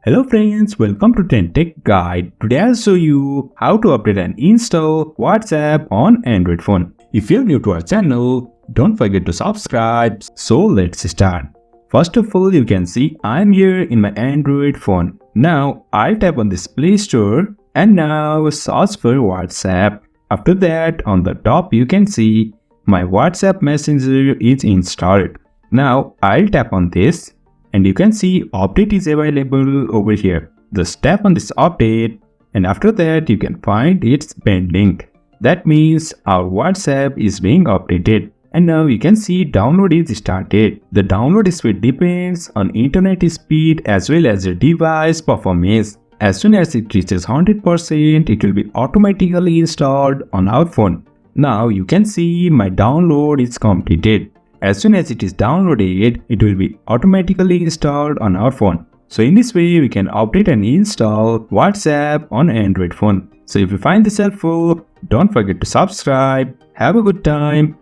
Hello friends, welcome to TrendTech Guide. Today I'll show you how to update and install WhatsApp on Android phone. If you're new to our channel, don't forget to subscribe. So let's start. First of all, you can see I'm here in my Android phone. Now I'll tap on this Play Store and now search for WhatsApp. After that, on the top you can see my WhatsApp Messenger is installed. Now I'll tap on this. And you can see update is available over here. Just tap on this update and after that you can find it's pending. That means our WhatsApp is being updated. And now you can see download is started. The download speed depends on internet speed as well as your device performance. As soon as it reaches 100%, it will be automatically installed on our phone. Now you can see my download is completed. As soon as it is downloaded, it will be automatically installed on our phone. So in this way, we can update and install WhatsApp on Android phone. So if you find this helpful, don't forget to subscribe. Have a good time.